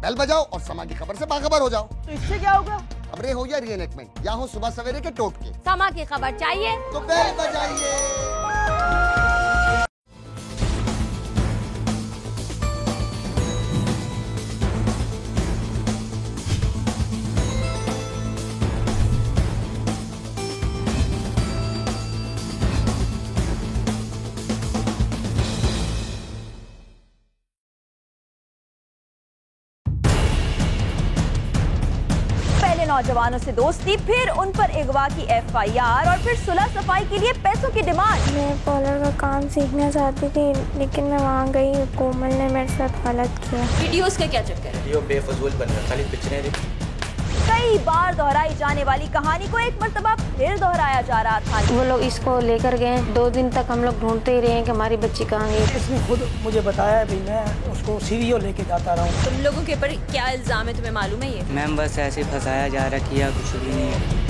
Bell बजाओ और समा की खबर से बाखबर हो जाओ। तो इससे क्या होगा? खबरें हो या रीएनेक्टमेंट या हो सुबह सवेरे के टोटके, समा की खबर चाहिए तो बेल बजाइए। नौजवानों से दोस्ती, फिर उन पर अगवा की एफआईआर और फिर सुलह सफाई के लिए पैसों की डिमांड। मैं पार्लर का काम सीखना चाहती थी, लेकिन मैं वहाँ गई, कोमल ने मेरे साथ गलत किया। वीडियोस का क्या चक्कर है? वीडियो बेफजूल बन रहा, खाली पिक्चरें दिख। कई बार दोहराई जाने वाली कहानी को एक मर्तबा फिर दोहराया जा रहा था। वो लोग इसको लेकर गए, 2 दिन तक हम लोग ढूंढते ही रहे कि हमारी बच्ची कहाँ गई। इसने खुद मुझे बताया भी, मैं उसको सीवीओ लेके जाता रहा हूँ। तुम लोगों के ऊपर क्या इल्जाम है, तुम्हें मालूम है ये? मैम बस ऐसे फंसाया जा रहा, किया कुछ भी नहीं है।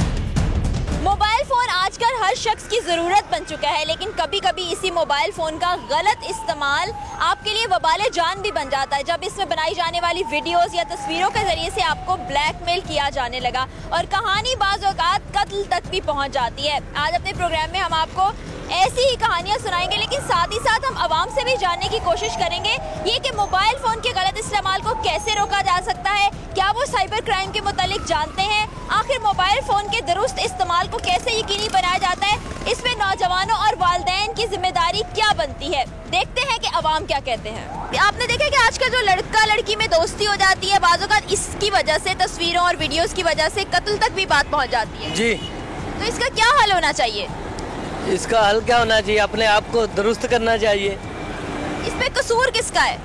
मोबाइल फोन आजकल हर शख्स की जरूरत बन चुका है, लेकिन कभी कभी इसी मोबाइल फोन का गलत इस्तेमाल आपके लिए वबाले जान भी बन जाता है, जब इसमें बनाई जाने वाली वीडियोस या तस्वीरों के जरिए से आपको ब्लैकमेल किया जाने लगा और कहानी बाज़ औक़ात कत्ल तक भी पहुंच जाती है। आज अपने प्रोग्राम में हम आपको ऐसी ही कहानियां सुनाएंगे, लेकिन साथ ही साथ हम आवाम से भी जानने की कोशिश करेंगे ये कि मोबाइल फोन के गलत इस्तेमाल को कैसे रोका जा सकता है, क्या वो साइबर क्राइम के मुतालिक जानते हैं, आखिर मोबाइल फोन के दुरुस्त इस्तेमाल को कैसे यकीनी बनाया जाता है, इसमें नौजवानों और वालिदैन की जिम्मेदारी क्या बनती है। देखते हैं कि अवाम क्या कहते हैं। आपने देखा कि आजकल जो लड़का लड़की में दोस्ती हो जाती है, बाज़ औक़ात इसकी वजह से, तस्वीरों और वीडियोस की वजह से कत्ल तक भी बात पहुँच जाती है। जी, तो इसका क्या हल होना चाहिए? इसका हल क्या होना चाहिए? अपने आप को दुरुस्त करना चाहिए। इसमें कसूर किसका है?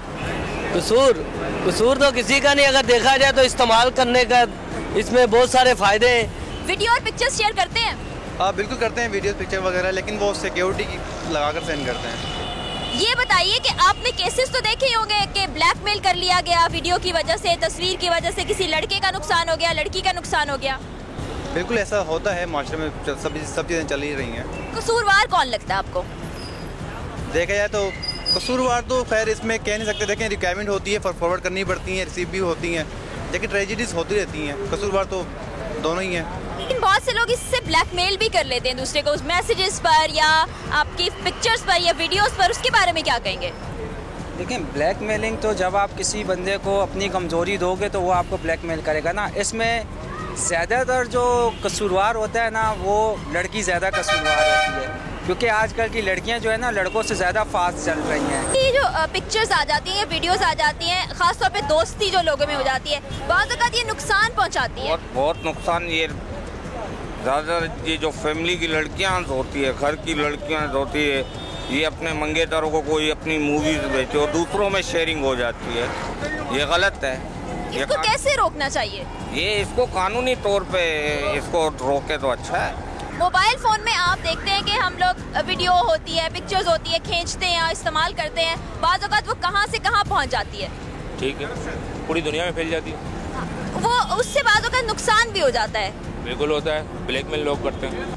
कसूर तो किसी का नहीं, अगर देखा जाए तो इस्तेमाल करने का इसमें बहुत सारे फायदे हैं। वीडियो और पिक्चर्स शेयर करते हैं? हाँ बिल्कुल करते हैं, वीडियो पिक्चर वगैरह, लेकिन वो सिक्योरिटी लगाकर सेंड करते हैं। ये बताइए कि आपने केसेस तो देखे होंगे कि ब्लैकमेल कर लिया गया वीडियो की वजह से, तस्वीर की वजह से, किसी लड़के का नुकसान हो गया, लड़की का नुकसान हो गया। बिल्कुल ऐसा होता है, माशरे में सब चीज़ें चल ही रही हैं। कसूरवार कौन लगता है आपको? देखा जाए तो कसूरवार तो खैर इसमें कह नहीं सकते, देखें रिक्वायरमेंट होती है, फॉरवर्ड करनी पड़ती है, रिसीव भी होती हैं, लेकिन ट्रेजेडीज होती रहती हैं। कसूरवार तो दोनों ही हैं। लेकिन बहुत से लोग इससे ब्लैकमेल भी कर लेते हैं दूसरे को, उस मैसेजेस पर या आपकी पिक्चर्स पर या वीडियोस पर, उसके बारे में क्या कहेंगे? देखिए, ब्लैकमेलिंग तो जब आप किसी बंदे को अपनी कमज़ोरी दोगे तो वो आपको ब्लैकमेल करेगा ना। इसमें ज़्यादातर जो कसूरवार होता है ना, वो लड़की ज़्यादा कसूरवार होती है, क्योंकि आजकल की लड़कियां जो है ना, लड़कों से ज़्यादा फास्ट चल रही हैं। ये जो पिक्चर्स आ जाती हैं, वीडियोस आ जाती हैं, ख़ासतौर पे दोस्ती जो लोगों में हो जाती है, बाज़ औक़ात ये नुकसान पहुंचाती है। बहुत नुकसान। ये ज़्यादा ये जो फैमिली की लड़कियां होती है, घर की लड़कियां होती है, ये अपने मंगेतरों को कोई अपनी मूवीज़ बेचे और दूसरों में शेयरिंग हो जाती है, ये गलत है। इसको कैसे रोकना चाहिए? ये इसको कानूनी तौर पे इसको रोके तो अच्छा है। मोबाइल फ़ोन में आप देखते हैं कि हम लोग वीडियो होती है, पिक्चर्स होती है, खींचते हैं, इस्तेमाल करते हैं, बाज़ औक़ात वो कहाँ से कहाँ पहुँच जाती है, ठीक है, पूरी दुनिया में फैल जाती है। वो उससे बाज़ औक़ात नुकसान भी हो जाता है। बिल्कुल होता है, ब्लैकमेल लोग करते हैं।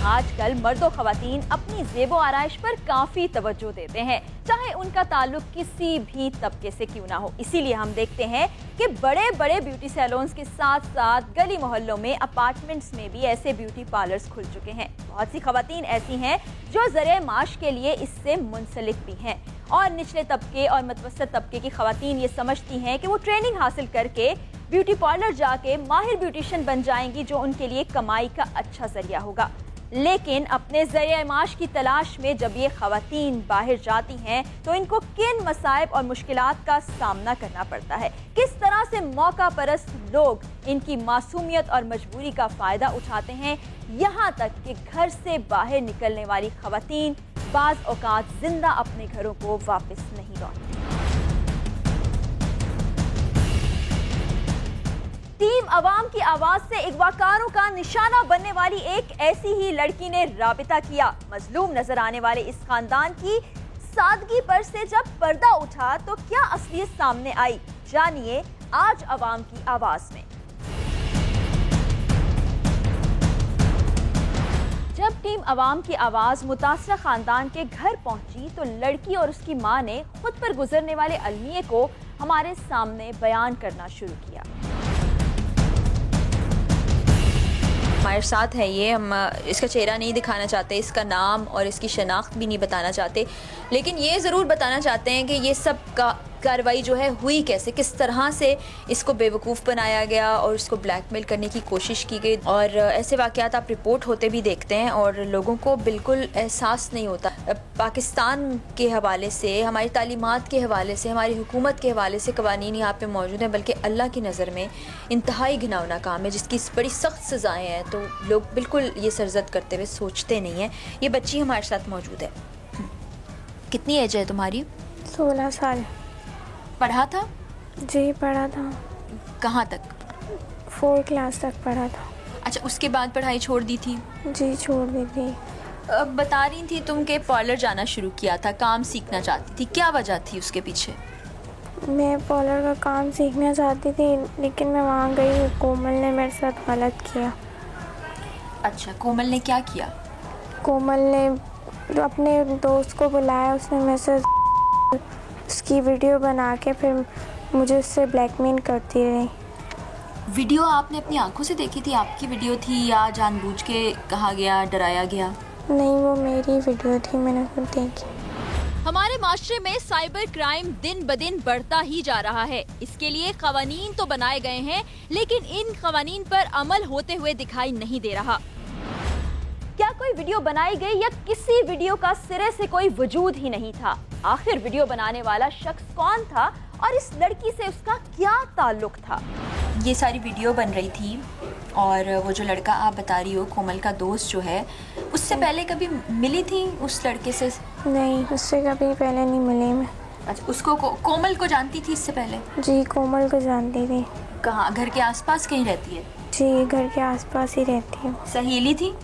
आजकल मर्दो ख़वातीन अपनी ज़ेबो आराइश पर काफ़ी तवज्जो देते हैं, चाहे उनका ताल्लुक किसी भी तबके से क्यों ना हो। इसीलिए हम देखते हैं कि बड़े बड़े ब्यूटी सैलून्स के साथ साथ गली मोहल्लों में, अपार्टमेंट्स में भी ऐसे ब्यूटी पार्लर्स खुल चुके हैं। बहुत सी ख़वातीन ऐसी हैं जो ज़रिए माश के लिए इससे मुंसलिक भी हैं, और निचले तबके और मतवसत तबके की ख़वातीन ये समझती हैं कि वो ट्रेनिंग हासिल करके ब्यूटी पार्लर जाके माहिर ब्यूटिशियन बन जाएंगी, जो उनके लिए कमाई का अच्छा जरिया होगा। लेकिन अपने ज़रिए माश की तलाश में जब ये ख़वातीन बाहर जाती हैं तो इनको किन मसाइब और मुश्किलात का सामना करना पड़ता है, किस तरह से मौका परस्त लोग इनकी मासूमियत और मजबूरी का फ़ायदा उठाते हैं, यहाँ तक कि घर से बाहर निकलने वाली ख़वातीन बाज़ औक़ात जिंदा अपने घरों को वापस नहीं लौटती। टीम अवाम की आवाज से अगवाकारों का निशाना बनने वाली एक ऐसी ही लड़की ने राबिता किया। मजलूम नजर आने वाले इस खानदान की सादगी पर से जब पर्दा उठा तो क्या असलियत सामने आई, जानिए आज अवाम की आवाज में। जब टीम अवाम की आवाज मुतासरा खानदान के घर पहुंची तो लड़की और उसकी मां ने खुद पर गुजरने वाले अलमिये को हमारे सामने बयान करना शुरू किया। हमारे साथ है ये, हम इसका चेहरा नहीं दिखाना चाहते, इसका नाम और इसकी शनाख्त भी नहीं बताना चाहते, लेकिन ये ज़रूर बताना चाहते हैं कि ये सब कार्रवाई जो है हुई कैसे, किस तरह से इसको बेवकूफ़ बनाया गया और इसको ब्लैकमेल करने की कोशिश की गई। और ऐसे वाक़यात आप रिपोर्ट होते भी देखते हैं और लोगों को बिल्कुल एहसास नहीं होता। पाकिस्तान के हवाले से, हमारी तालीमात के हवाले से, हमारी हुकूमत के हवाले से कवानीन यहाँ पे मौजूद हैं, बल्कि अल्लाह की नज़र में इंतहाई घिनौना काम है जिसकी बड़ी सख्त सज़ाएँ हैं, तो लोग बिल्कुल ये सरजद करते हुए सोचते नहीं हैं। ये बच्ची हमारे साथ मौजूद है। कितनी एज है तुम्हारी? 16 साल। पढ़ा था? जी पढ़ा था। कहाँ तक? 4 क्लास तक पढ़ा था। अच्छा, उसके बाद पढ़ाई छोड़ दी थी? जी छोड़ दी थी। बता रही थी तुम कि पार्लर जाना शुरू किया था, काम सीखना चाहती थी, क्या वजह थी उसके पीछे? मैं पार्लर का काम सीखना चाहती थी, लेकिन मैं वहाँ गई, कोमल ने मेरे साथ गलत किया। अच्छा, कोमल ने क्या किया? कोमल ने अपने दोस्त को बुलाया, उसने मेरे से उसकी वीडियो बना के फिर मुझे उससे ब्लैकमेल करती रही। वीडियो आपने अपनी आंखों से देखी थी? आपकी वीडियो थी या जानबूझ के कहा गया, डराया गया? नहीं, वो मेरी वीडियो थी, मैंने खुद देखी। हमारे माशरे में साइबर क्राइम दिन ब दिन बढ़ता ही जा रहा है। इसके लिए कवानीन तो बनाए गए हैं, लेकिन इन कवानीन पर अमल होते हुए दिखाई नहीं दे रहा। क्या कोई वीडियो बनाई गई या किसी वीडियो का सिरे से कोई वजूद ही नहीं था? आखिर वीडियो बनाने वाला शख्स कौन था और इस लड़की से उसका क्या ताल्लुक था? ये सारी वीडियो बन रही थी और वो जो लड़का आप बता रही हो, कोमल का दोस्त जो है, उससे पहले कभी मिली थी उस लड़के से? नहीं, उससे कभी पहले नहीं मिली मैं। अच्छा, उसको कोमल को जानती थी इससे पहले? जी, कोमल को जानती थी। कहाँ? घर के आसपास कहीं रहती है? जी, घर के आसपास ही रहती है। सहेली थी?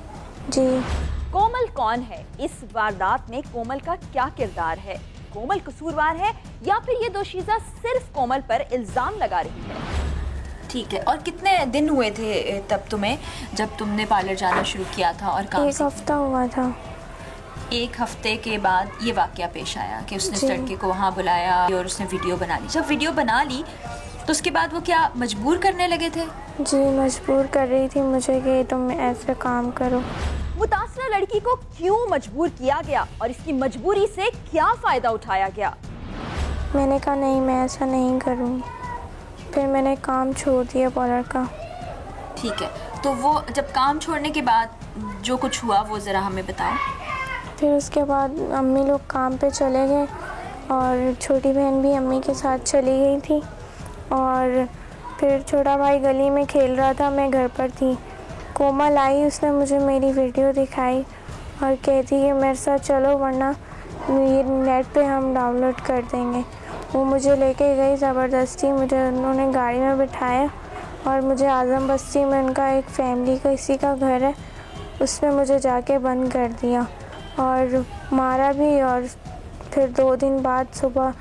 जी। कोमल कौन है? इस वारदात में कोमल का क्या किरदार है? कोमल कसूरवार है या फिर ये दोशीज़ा सिर्फ कोमल पर इल्जाम लगा रही है? ठीक है, और कितने दिन हुए थे तब तुम्हें, जब तुमने पार्लर जाना शुरू किया था और काम? 1 हफ्ता हुआ था। 1 हफ्ते के बाद ये वाकया पेश आया कि उसने उस लड़के को वहाँ बुलाया और उसने वीडियो बना ली। जब वीडियो बना ली तो उसके बाद वो क्या मजबूर करने लगे थे? जी, मजबूर कर रही थी मुझे कि तुम ऐसे काम करो। मुतासरा लड़की को क्यों मजबूर किया गया और इसकी मजबूरी से क्या फ़ायदा उठाया गया? मैंने कहा नहीं, मैं ऐसा नहीं करूँगी। फिर मैंने काम छोड़ दिया पार्लर का। ठीक है, तो वो जब काम छोड़ने के बाद जो कुछ हुआ वो ज़रा हमें बताओ। फिर उसके बाद अम्मी लोग काम पे चले गए और छोटी बहन भी अम्मी के साथ चली गई थी। और फिर छोटा भाई गली में खेल रहा था, मैं घर पर थी। कोमल आई, उसने मुझे मेरी वीडियो दिखाई और कहती कि मेरे साथ चलो वरना ये नेट पे हम डाउनलोड कर देंगे। वो मुझे लेके गई ज़बरदस्ती, मुझे उन्होंने गाड़ी में बिठाया और मुझे आज़म बस्ती में उनका एक फैमिली का किसी का घर है, उसमें मुझे जाके बंद कर दिया और मारा भी। और फिर 2 दिन बाद सुबह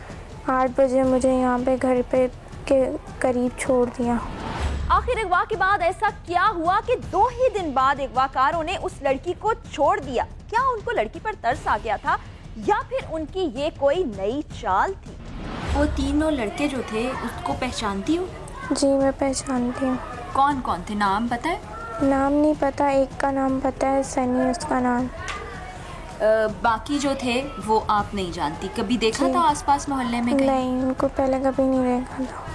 8 बजे मुझे यहाँ पे घर पे के करीब छोड़ दिया। आखिर अगवा के बाद ऐसा क्या हुआ कि 2 ही दिन बाद अगवाकारों ने उस लड़की को छोड़ दिया? क्या उनको लड़की पर तरस आ गया था या फिर उनकी ये कोई नई चाल थी? वो तीनों लड़के जो थे उसको पहचानती हो? जी, मैं पहचानती हूँ। कौन कौन थे, नाम पता है? नाम नहीं पता, एक का नाम पता है, सनी उसका नाम। बाकी जो थे वो आप नहीं जानती? कभी देखा था आसपास मोहल्ले में कहीं? नहीं, उनको पहले कभी नहीं देखा था।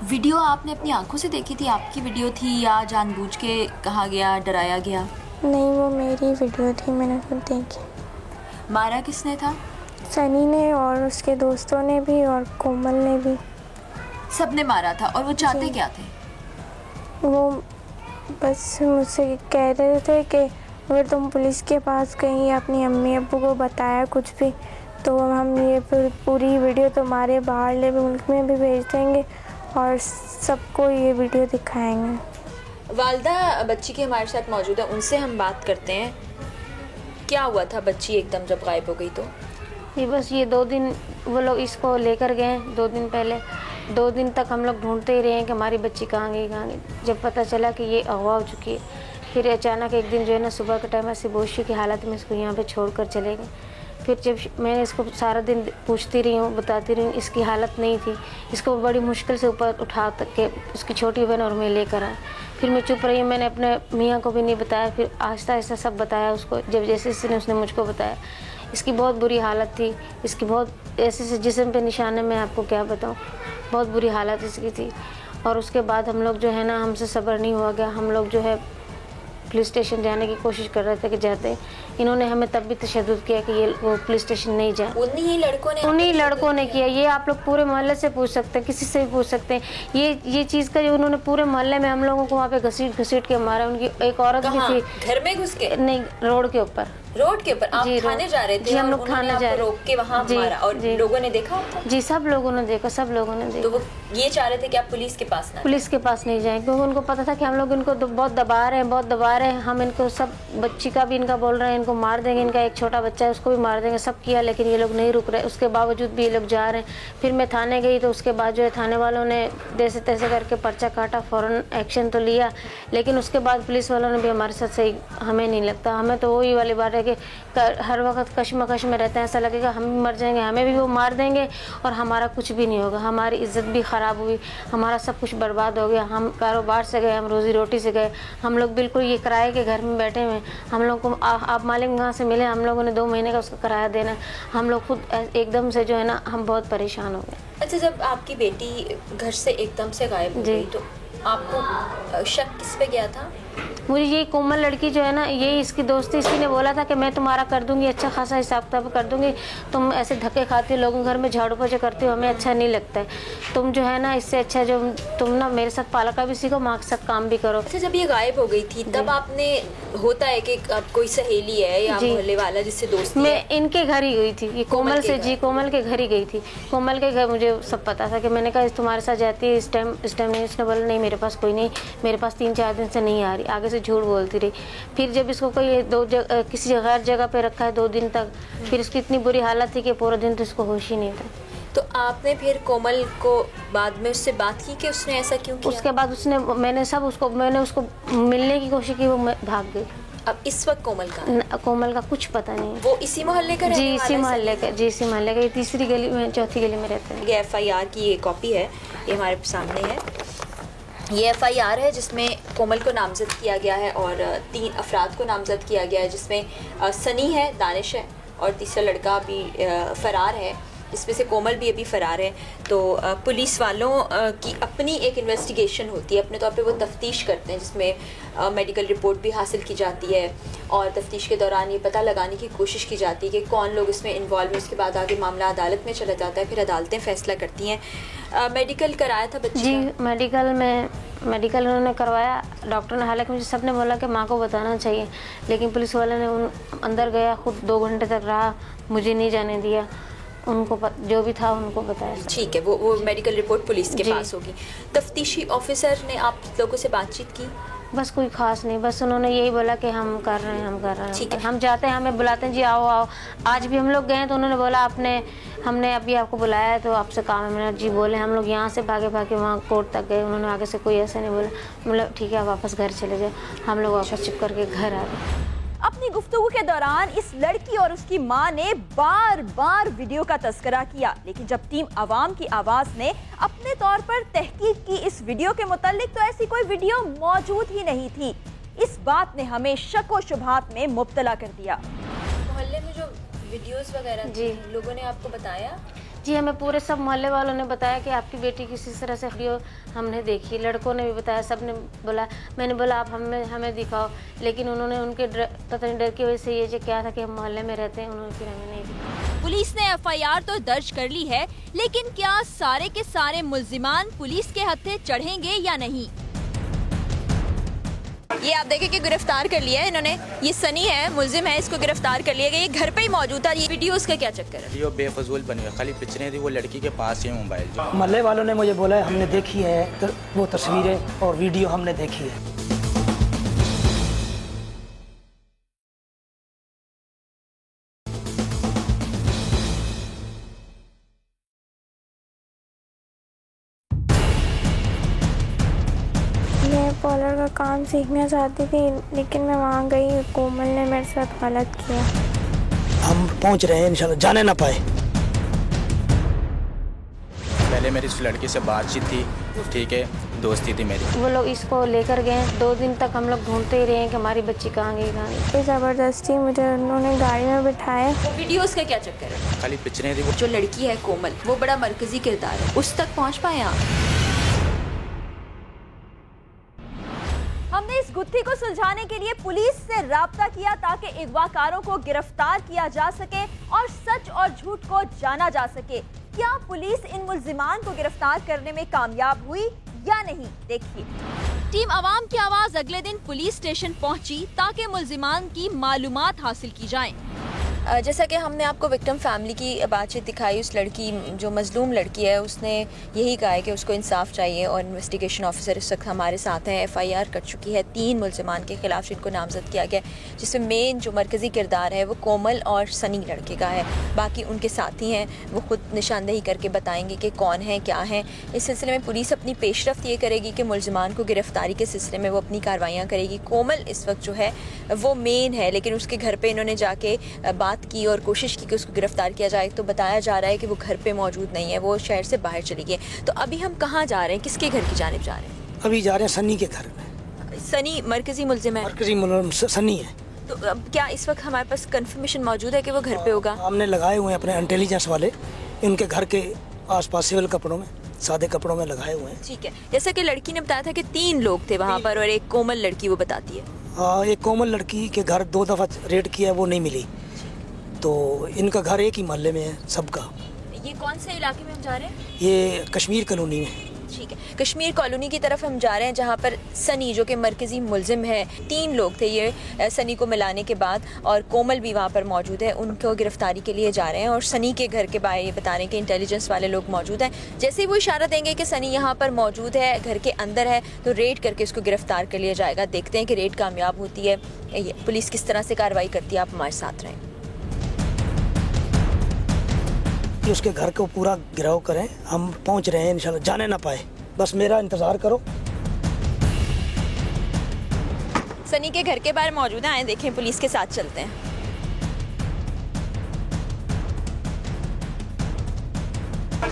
वीडियो आपने अपनी आंखों से देखी थी? आपकी वीडियो थी या जानबूझ के कहा गया, डराया गया? नहीं, वो मेरी वीडियो थी, मैंने खुद देखी। मारा किसने था? सनी ने और उसके दोस्तों ने भी और कोमल ने भी। सबने मारा था। और वो चाहते क्या थे? वो बस मुझसे कह रहे थे कि अगर तुम पुलिस के पास गई या अपनी अम्मी अब्बू को बताया कुछ भी तो हम ये पूरी वीडियो तुम्हारे बाहरले मुल्क में भी भेज देंगे और सबको ये वीडियो दिखाएंगे। वालदा बच्ची के हमारे साथ मौजूद है, उनसे हम बात करते हैं। क्या हुआ था बच्ची एकदम जब गायब हो गई? तो ये बस ये 2 दिन वो लोग इसको लेकर गए, 2 दिन पहले। 2 दिन तक हम लोग ढूंढते ही रहे हैं कि हमारी बच्ची कहाँ गई। जब पता चला कि ये अगवा हो चुकी है फिर अचानक एक दिन जो है ना सुबह के टाइम ऐसे बेहोशी की हालत में इसको यहाँ पे छोड़कर चले गए। फिर जब मैंने इसको सारा दिन पूछती रही हूँ, बताती रही हूँ, इसकी हालत नहीं थी। इसको बड़ी मुश्किल से ऊपर उठा के उसकी छोटी बहन और मैं लेकर आए। फिर मैं चुप रही, मैंने अपने मियाँ को भी नहीं बताया। फिर आहिस्ता आहिस्ता सब बताया उसको, जब जैसे जैसे उसने मुझको बताया। इसकी बहुत बुरी हालत थी, इसकी बहुत ऐसे जिस्म पे निशान है, मैं आपको क्या बताऊँ, बहुत बुरी हालत इसकी थी। और उसके बाद हम लोग जो है ना, हमसे सब्र नहीं हुआ गया। हम लोग जो है पुलिस स्टेशन जाने की कोशिश कर रहे थे कि जाते। इन्होंने हमें तब भी तशद्दुद किया कि ये वो पुलिस स्टेशन नहीं जाए। उन्हीं लड़कों ने किया। ये आप लोग पूरे मोहल्ले से पूछ सकते हैं, किसी से भी पूछ सकते हैं। ये चीज़ का जो उन्होंने पूरे मोहल्ले में हम लोगों को वहाँ पे घसीट के मारा। उनकी एक औरत भी थी, घर में घुस के नहीं, रोड के ऊपर आप खाने जा रहे थे? जी, हम लोग खाने जा रहे थे, रोक के वहाँ मारा। और लोगों ने देखा आपको? जी, सब लोगों ने देखा, सब लोगों ने देखा। तो वो ये चाह रहे थे कि आप पुलिस के पास नहीं जाएं, क्योंकि उनको पता था कि हम लोग इनको बहुत दबा रहे हैं। हम इनको सब, बच्ची का भी इनका बोल रहे हैं, इनको मार देंगे, इनका एक छोटा बच्चा है उसको भी मार देंगे, सब किया, लेकिन ये लोग नहीं रुक रहे। उसके बावजूद भी ये लोग जा रहे हैं। फिर मैं थाने गई तो उसके बाद जो है थाने वालों ने जैसे तैसे करके पर्चा काटा, फ़ौरन एक्शन तो लिया, लेकिन उसके बाद पुलिस वालों ने भी हमारे साथ सही, हमें नहीं लगता। हमें तो वही वाली बात है कि हर वक्त कश्मकश में रहते हैं, ऐसा लगेगा हम भी मर जाएंगे, हमें भी वो मार देंगे और हमारा कुछ भी नहीं होगा। हमारी इज्जत भी ख़राब हुई, हमारा सब कुछ बर्बाद हो गया। हम कारोबार से गए, हम रोज़ी रोटी से गए, हम लोग बिल्कुल ये किराए के घर में बैठे हुए। हम लोग को आप मालिक कहाँ से मिले? हम लोगों ने 2 महीने का उसका किराया देना। हम लोग खुद एकदम से जो है ना, हम बहुत परेशान हो गए। अच्छा, जब आपकी बेटी घर से एकदम से गायब हो गई तो आपको शक किस पे गया था? मुझे यही कोमल लड़की जो है ना, यही इसकी दोस्ती, इसी ने बोला था कि मैं तुम्हारा कर दूंगी, अच्छा खासा हिसाब किताब कर दूंगी। तुम ऐसे धक्के खाती हो, लोगों के घर में झाड़ू पोछा करती हो, हमें अच्छा नहीं लगता है। तुम जो है ना, इससे अच्छा जो तुम ना मेरे साथ पाला का भी सीखो, माँ के साथ काम भी करो। अच्छा, जब ये गायब हो गई थी तब आपने, होता है कि कोई सहेली है या मोहल्ले वाला जिससे दोस्ती है? मैं इनके घर ही गई थी, ये कोमल से, जी कोमल के घर ही गई थी। कोमल के घर मुझे सब पता था कि मैंने कहा तुम्हारे साथ जाती है इस टाइम नहीं। इसने बोला नहीं, मेरे पास कोई नहीं, मेरे पास 3-4 दिन से नहीं आ रही। आगे से झूठ बोलती रही। फिर जब इसको कोई किसी गैर जगह पे रखा है 2 दिन तक, फिर इसकी इतनी बुरी हालत थी कि पूरा दिन तो इसको होश ही नहीं था। तो आपने फिर कोमल को बाद में उससे बात की कि उसने ऐसा क्यों किया? उसके बाद मैंने उसको मिलने की कोशिश की, वो भाग गई। अब इस वक्त कोमल का कुछ पता नहीं। वो इसी मोहल्ले का? जी, इसी मोहल्ले का। ये तीसरी गली में, चौथी गली में रहते हैं। ये FIR की ये कॉपी है, ये हमारे सामने है। ये FIR है जिसमें कोमल को नामजद किया गया है और 3 अफराद को नामजद किया गया है, जिसमें सनी है, दानिश है और तीसरा लड़का अभी फ़रार है, जिसमें से कोमल भी अभी फ़रार है। तो पुलिस वालों की अपनी एक इन्वेस्टिगेशन होती है, अपने तौर पे वो तफ्तीश करते हैं, जिसमें मेडिकल रिपोर्ट भी हासिल की जाती है और तफ्तीश के दौरान ये पता लगाने की कोशिश की जाती है कि कौन लोग इसमें इन्वॉल्व हैं। उसके बाद आगे मामला अदालत में चला जाता है, फिर अदालतें फ़ैसला करती हैं। मेडिकल कराया था बच्चे? जी, मेडिकल उन्होंने करवाया। डॉक्टर ने, हालांकि मुझे सबने बोला कि माँ को बताना चाहिए, लेकिन पुलिस वाले ने अंदर गया, खुद 2 घंटे तक रहा, मुझे नहीं जाने दिया। उनको जो भी था उनको बताया। ठीक है, वो मेडिकल रिपोर्ट पुलिस के पास होगी। तफ्तीशी ऑफिसर ने आप लोगों से बातचीत की? बस कोई खास नहीं, बस उन्होंने यही बोला कि हम कर रहे हैं। ठीक है, हम जाते हैं, हमें बुलाते हैं, जी आओ। आज भी हम लोग गए तो उन्होंने बोला हमने अभी आपको बुलाया है तो आपसे काम है। मैंने जी बोले। हम लोग यहाँ से भागे वहाँ कोर्ट तक गए, उन्होंने आगे से कोई ऐसा नहीं बोला। मतलब ठीक है, आप वापस घर चले जाए। हम लोग वापस चुप करके घर आ गए। अपनी गुफ्तगू के दौरान इस लड़की और उसकी मां ने बार बार वीडियो का तस्करा किया, लेकिन जब टीम अवाम की आवाज ने अपने तौर पर तहकीक की इस वीडियो के मुतालिक, तो ऐसी कोई वीडियो मौजूद ही नहीं थी। इस बात ने हमें शक व शुबहात में मुब्तला कर दिया। मोहल्ले में जो वीडियोस वगैरह जी, लोगों ने आपको बताया? जी, हमें पूरे सब मोहल्ले वालों ने बताया कि आपकी बेटी किसी तरह से वीडियो हमने देखी। लड़कों ने भी बताया, सब ने बोला। मैंने बोला आप हमें दिखाओ, लेकिन उन्होंने उनके पता नहीं डर की वजह से, ये जो क्या था कि हम मोहल्ले में रहते हैं, उन्होंने फिर हमें नहीं दिखाया। पुलिस ने FIR तो दर्ज कर ली है, लेकिन क्या सारे के सारे मुल्जिमान पुलिस के हत्थे चढ़ेंगे या नहीं? ये आप देखें कि गिरफ्तार कर लिया है इन्होंने। ये सनी है, मुल्जिम है, इसको गिरफ्तार कर लिया गया। ये घर पे ही मौजूद था। ये वीडियोस का क्या चक्कर है? वीडियो बेफजूल बनी है, खाली पिक्चरें थी, वो लड़की के पास ही मोबाइल। मोहल्ले वालों ने मुझे बोला है, हमने देखी है वो तस्वीरें और वीडियो हमने देखी है। मैं पार्लर का काम सीखना चाहती थी, लेकिन मैं वहाँ गई, कोमल ने मेरे साथ गलत किया। हम पहुँच रहे हैं इंशाल्लाह, जाने ना पाए। पहले मेरी इस लड़की से बातचीत थी, ठीक है, दोस्ती थी मेरी। वो लोग इसको लेकर गए, 2 दिन तक हम लोग ढूंढते ही रहे कि हमारी बच्ची कहाँ गई कहाँ गई। ज़बरदस्ती मुझे उन्होंने गाड़ी में बिठाया। वीडियोस का क्या चक्कर है? खाली पिक्चरें थी। जो लड़की है कोमल, वो बड़ा मरकजी किरदार है, उस तक पहुंच पाए आप? हमने इस गुत्थी को सुलझाने के लिए पुलिस से राब्ता किया ताकि अगवाकारों को गिरफ्तार किया जा सके और सच और झूठ को जाना जा सके। क्या पुलिस इन मुल्जिमान को गिरफ्तार करने में कामयाब हुई या नहीं, देखिए। टीम अवाम की आवाज अगले दिन पुलिस स्टेशन पहुंची ताकि मुल्जिमान की मालूमात हासिल की जाएं। जैसा कि हमने आपको विक्टिम फैमिली की बातचीत दिखाई, उस लड़की जो मजलूम लड़की है उसने यही कहा है कि उसको इंसाफ चाहिए और इन्वेस्टिगेशन ऑफिसर इस वक्त हमारे साथ हैं। FIR कट चुकी है 3 मुल्जिमान के खिलाफ जिनको नामजद किया गया, जिसमें मेन जो मरकजी किरदार है वो कोमल और सनी लड़के का है। बाकी उनके साथी हैं, वो खुद निशानदेही करके बताएंगे कि कौन है क्या है। इस सिलसिले में पुलिस अपनी पेशरफ्त ये करेगी कि मुल्जिमान को गिरफ्तारी के सिलसिले में वो अपनी कार्रवाइयाँ करेगी। कोमल इस वक्त जो है वो मेन है, लेकिन उसके घर पर इन्होंने जाके की और कोशिश की कि उसको गिरफ्तार किया जाए, तो बताया जा रहा है कि वो घर पे मौजूद नहीं है, वो शहर से बाहर चली गई। तो अभी हम कहाँ जा रहे हैं, किसके घर की जानिब जा रहे हैं? अभी जा रहे हैं सनी के घर में। सनी मरकजी मुल्जिम है? मरकजी मुल्जिम सनी है। तो अब क्या इस वक्त हमारे पास कंफर्मेशन मौजूद है कि वो घर पे होगा? हमने लगाए हुए हैं अपने इंटेलिजेंस वाले, इनके घर के आसपास सिविल कपड़ों में, सादे कपड़ों में लगाए हुए हैं। ठीक है, जैसा कि लड़की ने बताया था कि 3 लोग थे वहाँ पर और एक कोमल लड़की वो बताती है। हाँ, एक कोमल लड़की के घर 2 दफ़ा रेड किया, वो नहीं मिली, तो इनका घर एक ही मोहल्ले में है सबका। ये कौन से इलाके में हम जा रहे हैं? ये कश्मीर कॉलोनी में। ठीक है, कश्मीर कॉलोनी की तरफ हम जा रहे हैं जहाँ पर सनी जो कि मरकजी मुल्जिम है, 3 लोग थे ये सनी को मिलाने के बाद, और कोमल भी वहाँ पर मौजूद है। उनको गिरफ्तारी के लिए जा रहे हैं और सनी के घर के बाहर ये बता रहे हैं कि इंटेलिजेंस वाले लोग मौजूद हैं। जैसे ही वो इशारा देंगे कि सनी यहाँ पर मौजूद है, घर के अंदर है, तो रेड करके उसको गिरफ्तार कर लिया जाएगा। देखते हैं कि रेड कामयाब होती है, पुलिस किस तरह से कार्रवाई करती है। आप हमारे साथ रहें। उसके घर को पूरा गिराव करें, हम पहुंच रहे हैं इंशाल्लाह, जाने ना पाए, बस मेरा इंतजार करो। सनी के घर के बाहर मौजूद हैं, देखें, पुलिस के साथ चलते हैं।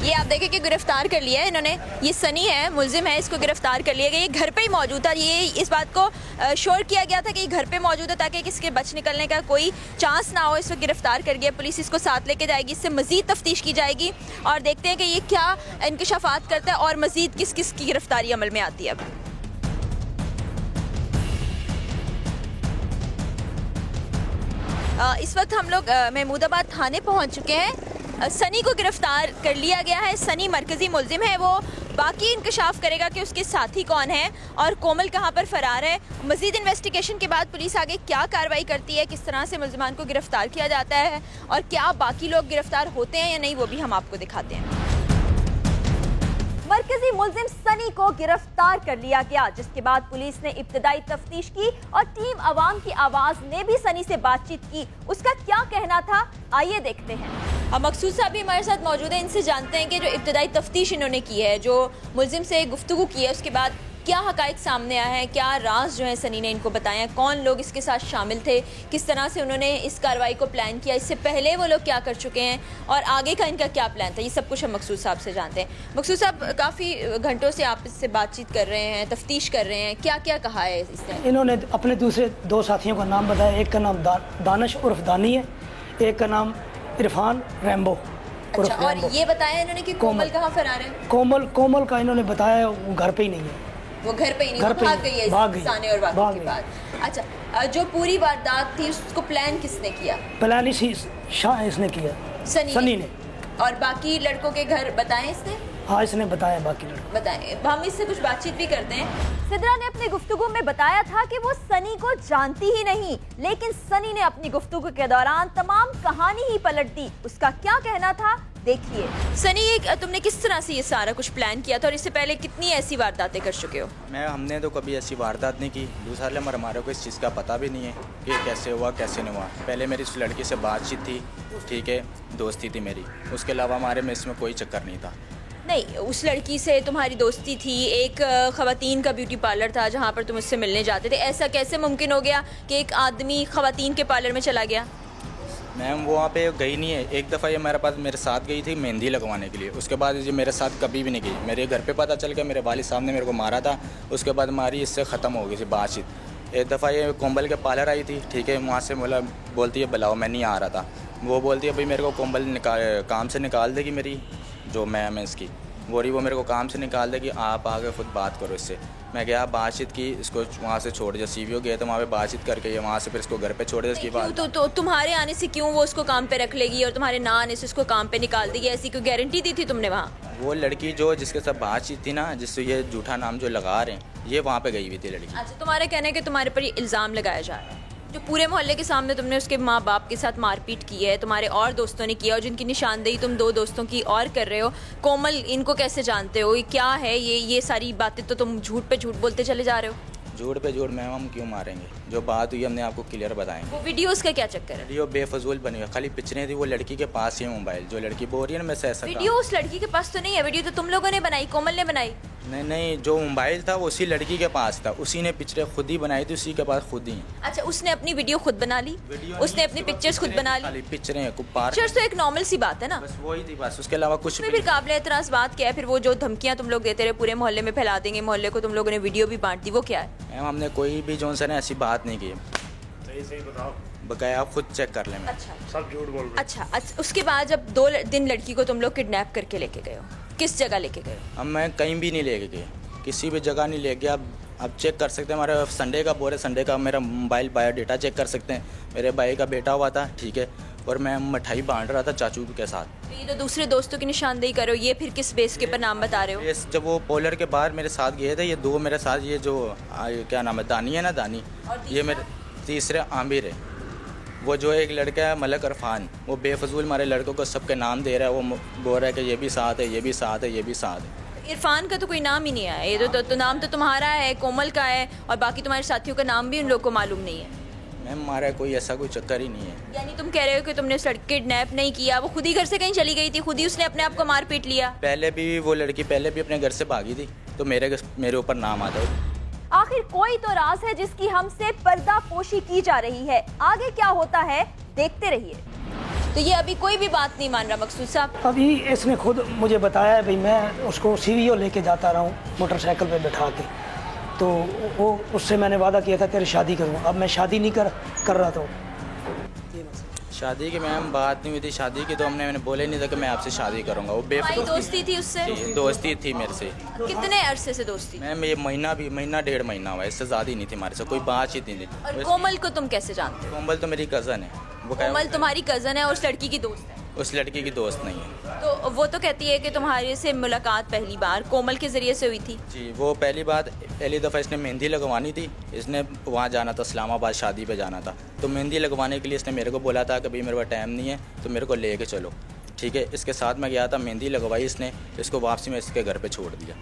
ये आप देखें कि गिरफ्तार कर लिया है इन्होंने, ये सनी है, मुल्जिम है, इसको गिरफ्तार कर लिया गया। ये घर पे ही मौजूद था, ये इस बात को श्योर किया गया था कि ये घर पे मौजूद है ताकि किसके बच निकलने का कोई चांस ना हो। इसको गिरफ्तार कर गया, पुलिस इसको साथ लेके जाएगी, इससे मजीद तफ्तीश की जाएगी और देखते हैं कि ये क्या इंकशाफात करता है और मजीद किस किस की गिरफ्तारी अमल में आती है। अब इस वक्त हम लोग महमूदाबाद थाने पहुंच चुके हैं। सनी को गिरफ्तार कर लिया गया है। सनी मरकजी मुल्जिम है, वो बाकी इंकशाफ करेगा कि उसके साथी कौन है और कोमल कहां पर फरार है। मजीद इन्वेस्टिगेशन के बाद पुलिस आगे क्या कार्रवाई करती है, किस तरह से मुल्जिमान को गिरफ्तार किया जाता है और क्या बाकी लोग गिरफ्तार होते हैं या नहीं, वो भी हम आपको दिखाते हैं। मरकजी मुल्जिम सनी को गिरफ्तार कर लिया गया, जिसके बाद पुलिस ने इब्तदाई तफ्तीश की और टीम अवाम की आवाज ने भी सनी से बातचीत की। उसका क्या कहना था, आइए देखते हैं। मकसूद साहब भी हमारे साथ मौजूद हैं, इनसे जानते हैं कि जो इब्तदाई तफ्तीश इन्होंने की है, जो मुल्जिम से गुफ्तगू की है, उसके बाद क्या हकाइक सामने आया है, क्या राज जो है सनी ने इनको बताया, कौन लोग इसके साथ शामिल थे, किस तरह से उन्होंने इस कार्रवाई को प्लान किया, इससे पहले वो लोग क्या कर चुके हैं और आगे का इनका क्या प्लान था, ये सब कुछ हम मकसूद साहब से जानते हैं। मकसूद साहब, काफ़ी घंटों से आप इससे बातचीत कर रहे हैं, तफ्तीश कर रहे हैं, क्या क्या कहा है इसने? इन्होंने अपने दूसरे 2 साथियों का नाम बताया, एक का नाम दानिश उर्फ दानी है, एक का नाम इरफान रैम्बो। अच्छा, और ये बताया इन्होंने कि कोमल कहाँ फरार है? कोमल का इन्होंने बताया वो घर पे ही नहीं है, वो घर पे ही नहीं, भाग गई है साने और वाक़े के बाद। अच्छा, जो पूरी वारदात थी उसको प्लान किसने किया? प्लान इसने किया, सनी ने। और बाकी लड़कों के घर बताए इसने? हाँ, इसने बताया, बाकी लड़के बताए। हम इससे कुछ बातचीत भी करते हैं। सिद्रा ने अपनी गुफ्तगू में बताया था कि वो सनी को जानती ही नहीं, लेकिन सनी ने अपनी गुफ्तगू के दौरान तमाम कहानी ही पलट दी। उसका क्या कहना था, देखिए। सनी, तुमने किस तरह से ये सारा कुछ प्लान किया था और इससे पहले कितनी ऐसी वारदातें कर चुके हो? हमने तो कभी ऐसी वारदात नहीं की। दूसरा नंबर हमारे को इस चीज़ का पता भी नहीं है कि कैसे हुआ कैसे नहीं हुआ। पहले मेरी इस लड़की से बातचीत थी, ठीक है, दोस्ती थी मेरी, उसके अलावा हमारे में इसमें कोई चक्कर नहीं था। नहीं, उस लड़की से तुम्हारी दोस्ती थी, एक ख़वातीन का ब्यूटी पार्लर था जहाँ पर तुम उससे मिलने जाते थे, ऐसा कैसे मुमकिन हो गया कि एक आदमी ख़वातीन के पार्लर में चला गया? मैम वो वहाँ पे गई नहीं है। एक दफ़ा ये मेरे साथ गई थी मेहंदी लगवाने के लिए, उसके बाद ये मेरे साथ कभी भी नहीं गई। मेरे घर पे पता चल गया, मेरे वालिद साहब ने मेरे को मारा था, उसके बाद हमारी इससे ख़त्म हो गई थी बातचीत। एक दफ़ा ये कोम्बल के पार्लर आई थी, ठीक है, वहाँ से बोलती है बुलाओ, मैं नहीं आ रहा था। वो बोलती है भाई मेरे को कोम्बल काम से निकाल देगी, मेरी जो मैम है इसकी वो मेरे को काम से निकाल देगी, आप आगे खुद बात करो इससे। मैं गया, बातचीत की, इसको वहाँ से छोड़ दिया। सीवीओ गया तो वहाँ पे बातचीत करके वहाँ से फिर इसको घर पे छोड़ दिया। इसकी बात तो तुम्हारे आने से क्यों वो उसको काम पे रख लेगी और तुम्हारे ना आने से उसको काम पे निकाल देगी? ऐसी कोई गारंटी दी थी तुमने वहाँ? वो लड़की जो जिसके साथ बातचीत थी ना, जिससे ये झूठा नाम जो लगा रहे हैं, ये वहाँ पे गई हुई थी लड़की। अच्छा, तुम्हारा कहना है कि तुम्हारे पर ये इल्ज़ाम लगाया जा रहा है, जो पूरे मोहल्ले के सामने तुमने उसके माँ बाप के साथ मारपीट की है, तुम्हारे और दोस्तों ने किया, और जिनकी निशानदेही तुम 2 दोस्तों की और कर रहे हो। कोमल, इनको कैसे जानते हो? ये क्या है? ये सारी बातें तो तुम झूठ पे झूठ बोलते चले जा रहे हो। झूठ पे झूठ मैम हम क्यों मारेंगे? जो बात हुई हमने आपको क्लियर बताएंगे। वो वीडियोस का क्या चक्कर है? वीडियो बेफजूल बनी है, खाली पिक्चरें थी। वो लड़की के पास ही मोबाइल, जो लड़की बोल रही है ना, मैं से ऐसा वीडियो उस लड़की के पास तो नहीं है, वीडियो तो तुम लोगों ने बनाई, कोमल ने बनाई। नहीं, जो मोबाइल था वो उसी लड़की के पास था, उसी ने पिक्चरें खुद ही बनाई थी, उसी के पास खुद ही। अच्छा, उसने अपनी वीडियो खुद बना ली, उसने अपनी पिक्चर्स खुद बना ली। पिक्चरें पिक्चर्स तो एक नॉर्मल सी बात है ना, बस वही थी, बस उसके अलावा कुछ भी। फिर काबिल एतराज बात क्या है? फिर वो जो धमकियां तुम लोग देते रहे, पूरे मोहल्ले में फैला देंगे, मोहल्ले को तुम लोगों ने वीडियो भी बांट दी, वो क्या है? मैम हमने कोई भी जोन से ऐसी बात नहीं की। सही बताओ, बकाया आप खुद चेक कर लें। अच्छा, सब झूठ बोल रहे। अच्छा, उसके बाद जब 2 दिन लड़की को तुम लोग किडनैप करके लेके गए हो, किस जगह लेके गए हो? अब मैं कहीं भी नहीं लेके गए, किसी भी जगह नहीं ले गया। अब चेक कर सकते हैं, हमारा संडे का बोर है, संडे का मेरा मोबाइल बायोडाटा चेक कर सकते हैं। मेरे भाई का बेटा हुआ था, ठीक है, और मैं मिठाई बांट रहा था चाचू के साथ। तो ये तो दूसरे दोस्तों की निशानदेही करो, ये फिर किस बेस के पर नाम बता रहे हो? जब वो पोलर के बाहर मेरे साथ गए थे, ये 2 मेरे साथ, ये जो क्या नाम है, दानी है ना, दानी, ये मेरे तीसरे आमिर है। वो जो एक लड़का है मलक इरफान, वो बेफजूल हमारे लड़कों को सबके नाम दे रहा है। वो बोल रहा है कि ये भी साथ है, ये भी साथ है, ये भी साथ है। इरफान का तो कोई नाम ही नहीं आया, ये तो नाम तो तुम्हारा है, कोमल का है, और बाकी तुम्हारे साथियों का नाम भी उन लोग को मालूम नहीं है। मैम हमारा कोई ऐसा कोई चक्कर ही नहीं है। यानी तुम कह रहे हो कि तुमने उस लड़की किडनैप नहीं किया, वो खुद ही घर से कहीं चली गई थी, खुद ही उसने अपने आप को मार पीट लिया? पहले भी वो लड़की पहले भी अपने घर से भागी थी, तो मेरे ऊपर नाम आता है। आखिर कोई तो राज है जिसकी हमसे पर्दापोशी की जा रही है। आगे क्या होता है देखते रहिए। तो ये अभी कोई भी बात नहीं मान रहा मकसूद साहब? अभी इसने खुद मुझे बताया है भाई, मैं उसको सीवीओ लेके जाता रहा हूँ मोटरसाइकिल पे बैठा के, तो वो उससे मैंने वादा किया था तेरी शादी करूँ। अब मैं शादी नहीं कर रहा था। शादी की मैम बात नहीं हुई थी, शादी की तो मैंने बोले नहीं था कि मैं आपसे शादी करूंगा। वो बेफजूल दोस्ती थी उससे? दोस्ती थी मेरे से। कितने अरसे से दोस्ती? मैम ये महीना 1.5 महीना हुआ, इससे ज़्यादा ही नहीं थी हमारे से, कोई बातचीत नहीं थी। और कोमल को तुम कैसे जानते हो? कोमल तो मेरी कज़न है। वो कोमल तुम्हारी कज़न है और उस लड़की की दोस्त है? उस लड़की की दोस्त नहीं है। तो वो तो कहती है कि तुम्हारे से मुलाकात पहली बार कोमल के ज़रिए से हुई थी? जी, वो पहली दफ़ा इसने मेहंदी लगवानी थी, इसने वहाँ जाना था, इस्लामाबाद शादी पे जाना था, तो मेहंदी लगवाने के लिए इसने मेरे को बोला था कि भाई मेरे पास टाइम नहीं है तो मेरे को लेके चलो, ठीक है। इसके साथ मैं गया था, मेहंदी लगवाई इसने, इसको वापसी में इसके घर पर छोड़ दिया।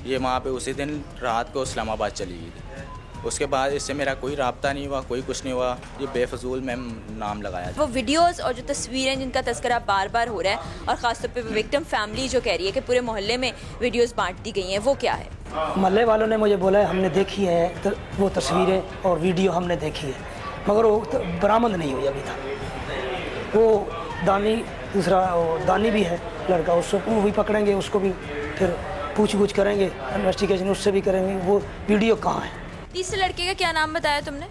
ये वहाँ पर उसी दिन रात को इस्लामाबाद चली गई थी। उसके बाद इससे मेरा कोई राब्ता नहीं हुआ, कोई कुछ नहीं हुआ। ये बेफजूल मैम नाम लगाया। वो वीडियोस और जो तस्वीरें जिनका तस्करा बार बार हो रहा है, और ख़ासतौर पे विक्टिम फैमिली जो कह रही है कि पूरे मोहल्ले में वीडियोस बांट दी गई हैं, वो क्या है? मोहल्ले वालों ने मुझे बोला है हमने देखी है वो तस्वीरें और वीडियो हमने देखी है, मगर वो बरामद नहीं हुई अभी तक। वो दानी, दूसरा दानी भी है लड़का, उसको भी पकड़ेंगे, उसको भी फिर पूछ करेंगे, इन्वेस्टिगेशन उससे भी करेंगे। वो वीडियो कहाँ है? तीसरे लड़के का क्या नाम बताया तुमने?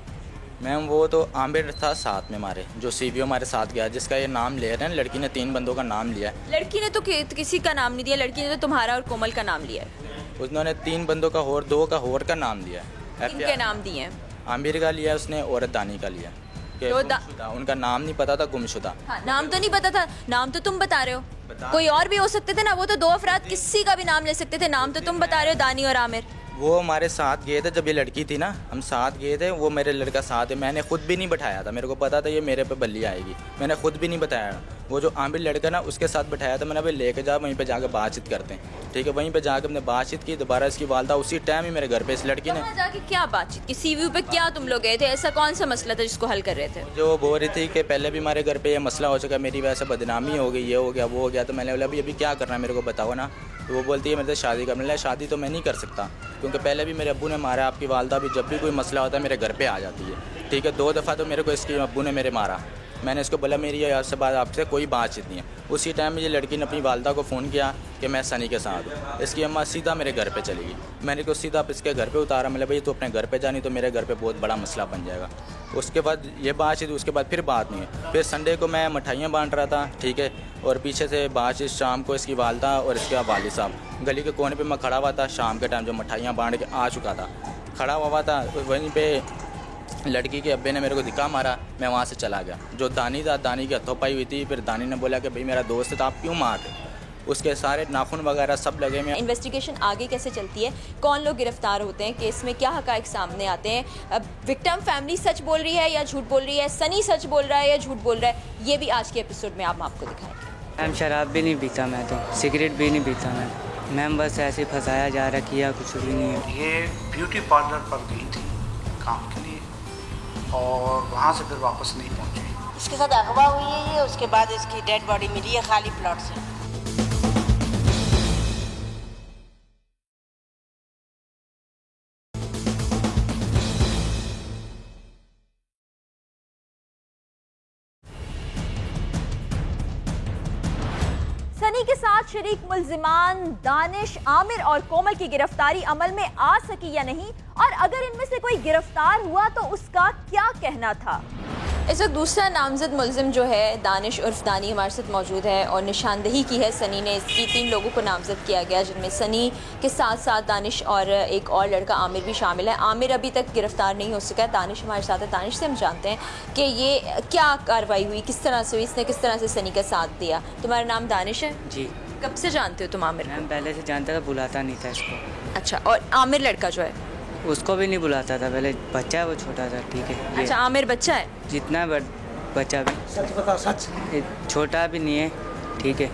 मैम वो तो आमिर था साथ में हमारे, जो सीवीओ हमारे साथ गया, जिसका ये नाम ले रहे हैं। लड़की ने 3 बंदों का नाम लिया है। लड़की ने तो किसी का नाम नहीं दिया, लड़की ने तो तुम्हारा और कोमल का नाम लिया है। उन्होंने 3 बंदों का और 2 का और का नाम लिया है। इनके नाम दिए हैं? आमिर का लिया उसने और दानी का लिया। उनका नाम नहीं पता था, गुमशुदा। हाँ, नाम तो नहीं पता था, नाम तो तुम बता रहे हो। कोई और भी हो सकते थे ना, वो तो 2 अफराद किसी का भी नाम ले सकते थे, नाम तो तुम बता रहे हो, दानी और आमिर। वो हमारे साथ गए थे जब ये लड़की थी ना, हम साथ गए थे, वो मेरे लड़का साथ है। मैंने खुद भी नहीं बैठाया था, मेरे को पता था ये मेरे पे बल्ली आएगी, मैंने खुद भी नहीं बताया। वो जो आमिर लड़का ना, उसके साथ बैठाया था मैंने, भाई लेके जा, वहीं पे जाकर बातचीत करते हैं, ठीक है। वहीं पे जाकर हमने बातचीत की। दोबारा इसकी वालदा उसी टाइम ही मेरे घर पे इस लड़की ने जाके क्या बातचीत की? सीवीयू पे क्या तुम लोग गए थे? ऐसा कौन सा मसला था जिसको हल कर रहे थे? जो बोल रही थी कि पहले भी हमारे घर पे ये मसला हो चुका, मेरी वजह से बदनामी हो गई, ये हो गया, वो हो गया। तो मैंने बोला अभी क्या करना है मेरे को बताओ ना। तो वो बोलती है मेरे से शादी कर। मैंने शादी तो मैं नहीं कर सकता, क्योंकि पहले भी मेरे अब्बू ने मारा, आपकी वालदा भी जब भी कोई मसला होता है मेरे घर पे आ जाती है, ठीक है। 2 दफ़ा तो मेरे को इसके अब्बू ने मेरे मारा। मैंने इसको बोला मेरी यार से बात आपसे कोई बातचीत नहीं है। उसी टाइम ये लड़की ने अपनी वालदा को फ़ोन किया कि मैं सनी के साथ हूँ। इसकी अम्मा सीधा मेरे घर पे चली गई। मैंने को सीधा इसके घर पे उतारा। मैंने भाई तू अपने घर पे जानी तो मेरे घर पे बहुत बड़ा मसला बन जाएगा। उसके बाद ये बातचीत, उसके बाद फिर बात नहीं है। फिर संडे को मैं मिठाइयाँ बांट रहा था, ठीक है, और पीछे से बातचीत शाम को इसकी वालदा और इसके वालिद साहब गली के कोने पर मैं खड़ा हुआ था। शाम के टाइम जो मिठाइयाँ बांट के आ चुका था, खड़ा हुआ था, वहीं पर लड़की के अब्बे ने मेरे को धिक्का मारा। मैं वहाँ से चला गया। जो दानी था, दानी की हथोपाई हुई थी। फिर दानी ने बोला कि भाई मेरा दोस्त है तो आप क्यों मार रहे? उसके सारे नाखून वगैरह सब लगे हुए। इन्वेस्टिगेशन आगे कैसे चलती है, कौन लोग गिरफ्तार होते हैं, केस में क्या हक़ाइक़ सामने आते हैं, अब विक्टिम फैमिली सच बोल रही है या झूठ बोल रही है, सनी सच बोल रहा है या झूठ बोल रहा है, ये भी आज के एपिसोड में हम आपको दिखाएंगे। मैम शराब भी नहीं पीता मैं, तो सिगरेट भी नहीं पीता मैम, बस ऐसे फंसाया जा रहा, किया कुछ भी नहीं है। ये ब्यूटी पार्लर पर गई थी काम के लिए और वहाँ से फिर वापस नहीं पहुँची। इसके साथ अगवा हुई है ये, उसके बाद इसकी डेड बॉडी मिली है खाली प्लॉट से। सनी के साथ शरीक मुल्जिमान दानिश, आमिर और कोमल की गिरफ्तारी अमल में आ सकी या नहीं, और अगर इनमें से कोई गिरफ्तार हुआ तो उसका क्या कहना था। इस वक्त दूसरा नामजद मुल्जिम जो है दानिश उर्फ दानी हमारे साथ मौजूद है और निशानदही की है सनी ने। इसकी 3 लोगों को नामजद किया गया, जिनमें सनी के साथ साथ दानिश और एक और लड़का आमिर भी शामिल है। आमिर अभी तक गिरफ्तार नहीं हो सका है। दानिश हमारे साथ है। दानिश से हम जानते हैं कि ये क्या कार्रवाई हुई, किस तरह से हुई, इसने किस तरह से सनी का साथ दिया। तुम्हारा नाम दानिश है जी? कब से जानते हो तुम आमिर को? मैम पहले से जानता था, बुलाता नहीं था इसको। अच्छा, और आमिर लड़का जो है उसको भी नहीं बुलाता था पहले, बच्चा है वो छोटा था, ठीक है। अच्छा, आमिर बच्चा है? जितना बच्चा भी, सच बता, सच छोटा भी नहीं है, ठीक है,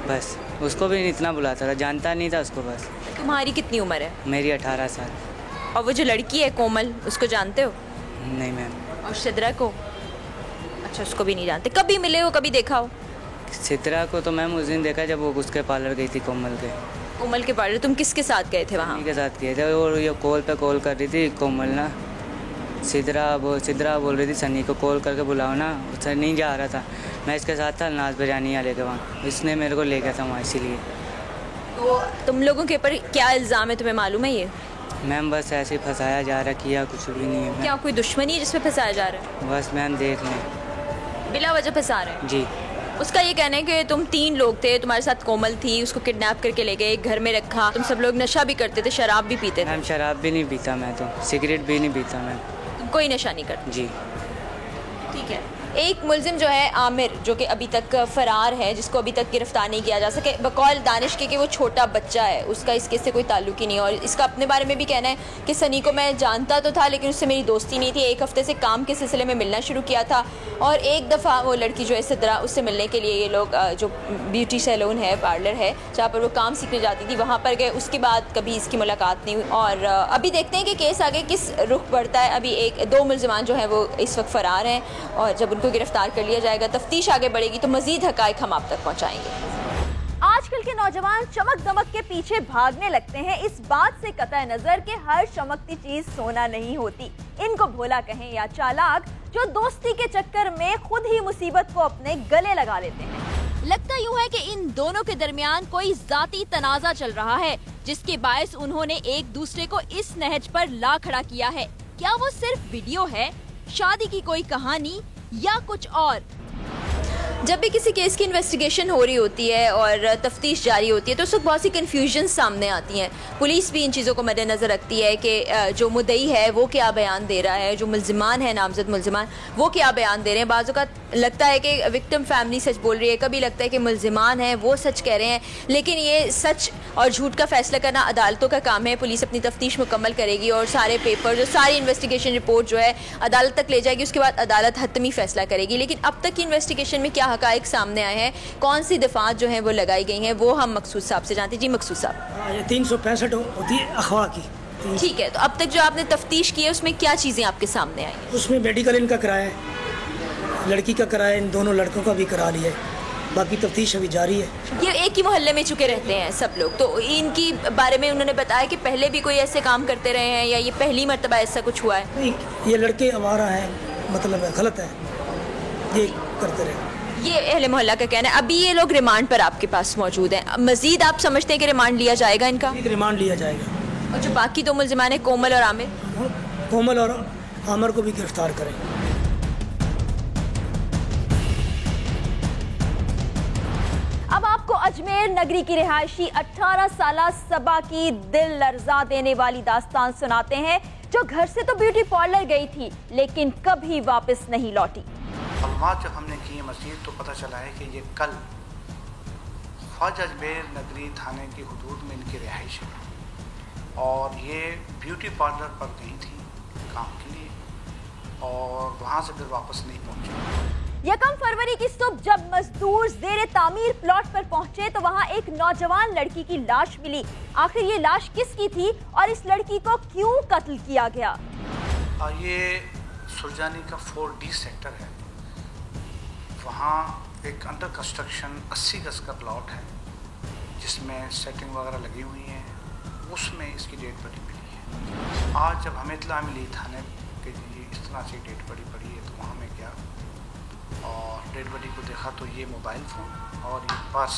बस उसको भी इतना बुलाता था, जानता नहीं था उसको बस। तुम्हारी कितनी उम्र है? मेरी 18 साल। और वो जो लड़की है कोमल, उसको जानते हो? नहीं मैम। और सिद्रा को? अच्छा, उसको भी नहीं जानते। कभी मिले हो, कभी देखा हो? सिद्रा को तो मैम उस दिन देखा जब वो उसके पार्लर गई थी कोमल के। कोमल के पार्लर तुम किसके साथ गए थे वहाँ? के साथ गए थे, और ये कॉल पे कॉल कर रही थी कोमल ना, सिद्रा बोल रही थी सनी को कॉल करके बुलाओ ना, उससे नहीं जा रहा था। मैं इसके साथ था नाज बिरयानी वाले के वहाँ, इसने मेरे को ले गया था वहाँ, इसीलिए। तो तुम लोगों के ऊपर क्या इल्ज़ाम है, तुम्हें मालूम है ये? मैम बस ऐसे फंसाया जा रहा, किया कुछ भी नहीं है। क्या कोई दुश्मनी है जिसमें फंसाया जा रहा है? बस मैम देख लें, बिला वजह फंसा रहे हैं जी। उसका ये कहना है कि तुम 3 लोग थे, तुम्हारे साथ कोमल थी, उसको किडनैप करके ले गए, घर में रखा, तुम सब लोग नशा भी करते थे, शराब भी पीते थे। मैम शराब भी नहीं पीता मैं, तो सिगरेट भी नहीं पीता मैं। तुम कोई नशा नहीं करते? जी। ठीक है। एक मुल्जिम जो है आमिर, जो कि अभी तक फ़रार है, जिसको अभी तक गिरफ्तार नहीं किया जा सके, बकौल दानिश के कि वो छोटा बच्चा है, उसका इस केस से कोई ताल्लुक ही नहीं है। और इसका अपने बारे में भी कहना है कि सनी को मैं जानता तो था लेकिन उससे मेरी दोस्ती नहीं थी। 1 हफ्ते से काम के सिलसिले में मिलना शुरू किया था और एक दफ़ा वो लड़की जो है सिद्रा, उससे मिलने के लिए ये लोग जो ब्यूटी सैलून है, पार्लर है, जहाँ पर वो काम सीखने जाती थी, वहाँ पर गए। उसके बाद कभी इसकी मुलाकात नहीं हुई। और अभी देखते हैं कि केस आगे किस रुख बढ़ता है। अभी 2 मुल्जिमान जो हैं वो इस वक्त फ़रार हैं और जब उनको गिरफ्तार कर लिया जाएगा, तफ्तीश आगे बढ़ेगी तो मज़ीद हक़ाइक़ हम आप तक पहुँचाएंगे। आजकल के नौजवान चमक दमक के पीछे भागने लगते हैं, इस बात से कतई नजर कि हर चमकती चीज सोना नहीं होती। इनको भोला कहें या चालाक, जो दोस्ती के चक्कर में खुद ही मुसीबत को अपने गले लगा लेते हैं। लगता यूं है कि इन दोनों के दरमियान कोई जाती तनाजा चल रहा है, जिसके बायस उन्होंने एक दूसरे को इस नहज पर ला खड़ा किया है। क्या वो सिर्फ वीडियो है, शादी की कोई कहानी या कुछ और? जब भी किसी केस की इन्वेस्टिगेशन हो रही होती है और तफ्तीश जारी होती है तो उस वक्त बहुत सी कन्फ्यूजन सामने आती हैं। पुलिस भी इन चीज़ों को मद्देनज़र रखती है कि जो मुद्दई है वो क्या बयान दे रहा है, जो मुल्जिमान है, नामजद मुल्जिमान, वो क्या बयान दे रहे हैं। बाज़ औक़ात लगता है कि विक्टिम फैमिली सच बोल रही है, कभी लगता है कि मुल्जिमान हैं वो सच कह रहे हैं, लेकिन ये सच और झूठ का फैसला करना अदालतों का काम है। पुलिस अपनी तफ्तीश मुकम्मल करेगी और सारे पेपर, जो सारी इन्वेस्टिगेशन रिपोर्ट जो है अदालत तक ले जाएगी, उसके बाद अदालत हतमी फैसला करेगी। लेकिन अब तक की इन्वेस्टिगेशन में क्या हक़ाइक़ सामने आए हैं, कौन सी दफ़ात जो है वो लगाई गई हैं, वो हम मकसूद साहब से जानते हैं। जी मकसूद साहब, ये 365 होती है अखवा की। ठीक है, तो अब तक जो आपने तफ्तीश की है उसमें क्या चीज़ें आपके सामने आई? उसमें मेडिकल इनका कराया है, लड़की का कराया, इन दोनों लड़कों का भी करा लिया है। बाकी तफ्तीश अभी जारी है। ये एक ही मोहल्ले में चुके रहते हैं सब लोग, तो इनकी बारे में उन्होंने बताया कि पहले भी कोई ऐसे काम करते रहे हैं या ये पहली मर्तबा ऐसा कुछ हुआ है? नहीं, ये लड़के आवारा हैं, मतलब गलत है, ये करते रहे। ये अहले मोहल्ला का कहना है। अभी ये लोग रिमांड पर आपके पास मौजूद हैं, मजीद आप समझते हैं कि रिमांड लिया जाएगा इनका? रिमांड लिया जाएगा। और जो बाकी दो मुल्जिमान हैं कोमल और आमिर, कोमल और आमिर को भी गिरफ्तार करें। अब आपको अजमेर नगरी की रिहायशी 18 साला सबा की दिल लर्जा देने वाली दास्तान सुनाते हैं, जो घर से तो ब्यूटी पार्लर गई थी लेकिन कभी वापस नहीं लौटी। मालूमात जब हमने की मज़ीद तो पता चला है कि ये कल ख्वाजा अजमेर नगरी थाने की हुदूद में इनकी रिहाइश है और ये ब्यूटी पार्लर पर गई थी काम के लिए और वहाँ से फिर वापस नहीं पहुँची। 1 फरवरी की सुबह जब मजदूर जेरे तामीर प्लॉट पर पहुंचे तो वहां एक नौजवान लड़की की लाश मिली। आखिर ये लाश किसकी थी और इस लड़की को क्यों कत्ल किया गया? ये सुरजानी का 4D सेक्टर है, वहाँ एक अंडर कंस्ट्रक्शन 80 गज का प्लॉट है जिसमें सेटिंग वगैरह लगी हुई है, उसमें इसकी डेड बॉडी मिली है। आज जब हमें इत्तला मिली थाने के लिए इस तरह से डेड बॉडी पड़ी है तो वहाँ में गया और डेड बॉडी को देखा तो ये मोबाइल फ़ोन और ये पर्स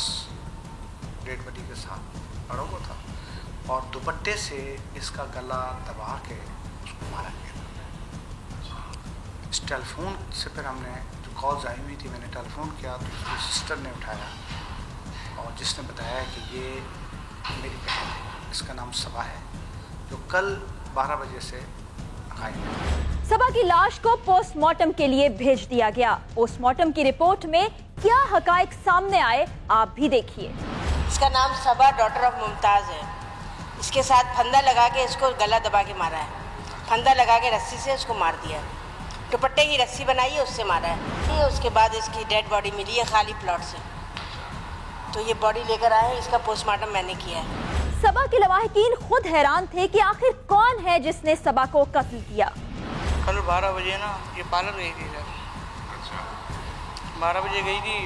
डेड बॉडी के साथ पड़ा हुआ था और दुपट्टे से इसका गला दबा के उसको मारा गया। इस टेलीफोन से फिर हमने कॉल्स आई हुई थी, मैंने टेलीफोन किया तो उसकी सिस्टर ने उठाया और जिसने बताया कि ये मेरी बहन है, इसका नाम सबा है, जो कल 12 बजे से गायब है। सबा की लाश को पोस्टमार्टम के लिए भेज दिया गया। पोस्टमार्टम की रिपोर्ट में क्या हकायक सामने आए आप भी देखिए। इसका नाम सबा डॉटर ऑफ मुमताज़ है। इसके साथ फंदा लगा के इसको गला दबा के मारा है, फंदा लगा के रस्सी से उसको मार दिया, दुपट्टे की रस्सी बनाई है उससे मारा है। उसके बाद इसकी डेड बॉडी मिली है खाली प्लॉट से, तो ये बॉडी लेकर आए हैं, इसका पोस्टमार्टम मैंने किया है। सबा के लवाहिकीन खुद हैरान थे कि आखिर कौन है जिसने सबा को कत्ल किया। कल 12 बजे ना ये पार्लर गई थी सर। अच्छा 12 बजे गई थी,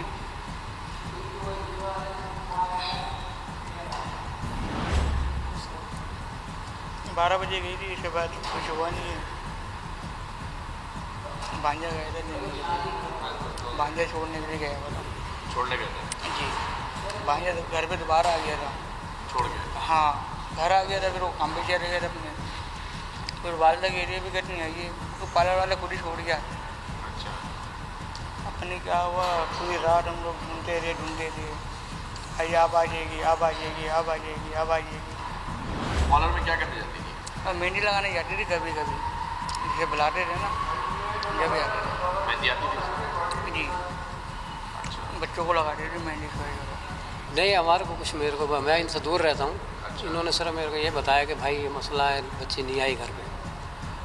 इसके बाद कुछ हुआ नहीं है। भांजा गया था, भांजा छोड़ने के लिए गया था। छोड़ने गया था जी, भांजा घर पे दोबारा आ गया था, छोड़ गया। हाँ घर आ गया था, फिर वो काम पे चले गया था अपने, फिर वालदा के एरिया भी नहीं आई, तो पार्लर वाला खुद ही छोड़ गया। अच्छा अपने क्या हुआ, पूरी रात हम लोग ढूंढते थे, अरे आप आ जाएगी, आप आ जाएगी, आप आ जाएगी, आप आ जाएगी। पार्लर में क्या करने जाती थी? मेहंदी लगाने जाती थी कभी कभी, जिसे बुलाते थे ना जब आते थे। मेहंदी आती थी जी? अच्छा बच्चों को लगाते थे मेहंदी वगैरह? नहीं, हमारे को कुछ, मेरे को, मैं इनसे दूर रहता हूँ। अच्छा। इन्होंने सिर्फ मेरे को ये बताया कि भाई ये मसला है, बच्ची नहीं आई घर पे,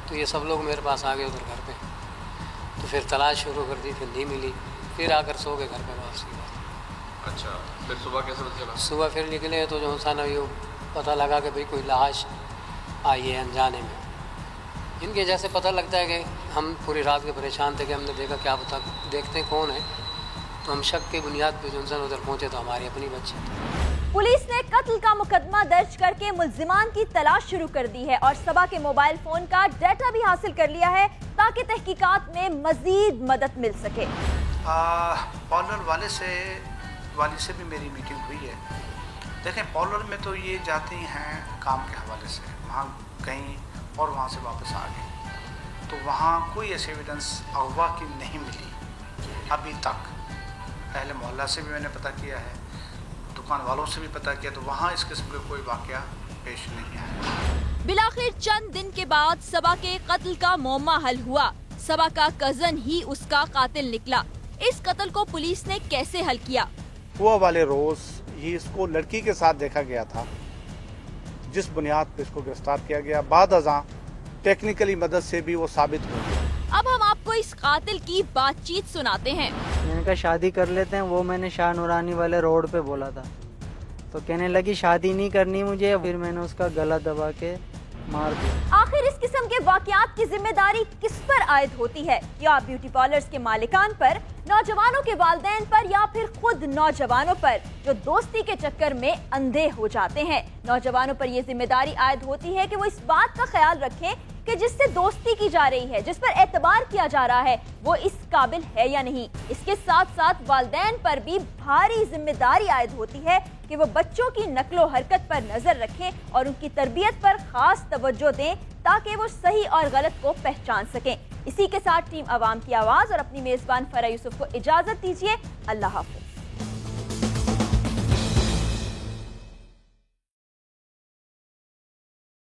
तो ये सब लोग मेरे पास आ गए उधर घर पे, तो फिर तलाश शुरू कर दी, फिर नहीं मिली, फिर आकर सो गए घर पे वापसी। अच्छा फिर सुबह कैसे पता चला? सुबह फिर निकले तो जो सा ना ये पता लगा कि भाई कोई लाश आई है अनजाने में। इनके जैसे पता लगता है कि हम पूरी रात के परेशान थे कि हमने देखा क्या पता देखते कौन है, तो हम शक की बुनियाद पे जो उधर पहुंचे तो हमारी अपनी बच्ची। पुलिस ने कत्ल का मुकदमा दर्ज करके मुल्जिमान की तलाश शुरू कर दी है और सबा के मोबाइल फोन का डाटा भी हासिल कर लिया है ताकि तहकीकात में मजीद मदद मिल सके। पार्लर वाली से भी मेरी मीटिंग हुई है। देखें पार्लर में तो ये जाती हैं काम के हवाले से, वहाँ कहीं और वहाँ से वापस आ गए, तो वहाँ कोई ऐसी एविडेंस अगवा की नहीं मिली अभी तक। पहले मोहल्ला से भी मैंने पता किया है, दुकान वालों से भी पता किया, तो वहाँ इस किस्म का कोई वाकया पेश नहीं आया। बिलाखिर चंद दिन के बाद सबा के कत्ल का मौमा हल हुआ। सबा का कजन ही उसका कातिल निकला। इस कत्ल को पुलिस ने कैसे हल किया? हुआ वाले रोज ही इसको लड़की के साथ देखा गया था, जिस बुनियाद पर इसको गिरफ्तार किया गया। बाद अज़ां टेक्निकली मदद से भी वो साबित हो गया। अब हम आपको इस कातिल की बातचीत सुनाते हैं। मैंने कहा शादी कर लेते हैं, वो मैंने शाह नूरानी वाले रोड पे बोला था, तो कहने लगी शादी नहीं करनी मुझे, फिर मैंने उसका गला दबा के मार दिया। आखिर इस इस किस्म के वाकयात की जिम्मेदारी किस पर आयद होती है? या ब्यूटी पार्लर्स के मालिकान पर, नौजवानों के वालिदैन पर, या फिर खुद नौजवानों पर जो दोस्ती के चक्कर में अंधे हो जाते हैं? नौजवानों पर यह जिम्मेदारी आयद होती है कि वो इस बात का ख्याल रखें कि जिससे दोस्ती की जा रही है, जिस पर एतबार किया जा रहा है, वो इस काबिल है या नहीं। इसके साथ साथ वालिदैन पर भी भारी जिम्मेदारी आयद होती है कि वो बच्चों की नकलो हरकत पर नजर रखें और उनकी तरबियत पर खास तवज्जो दें ताकि वो सही और गलत को पहचान सकें। इसी के साथ टीम अवाम की आवाज़ और अपनी मेज़बान फरा यूसुफ को इजाज़त दीजिए। अल्लाह हाफ़िज़।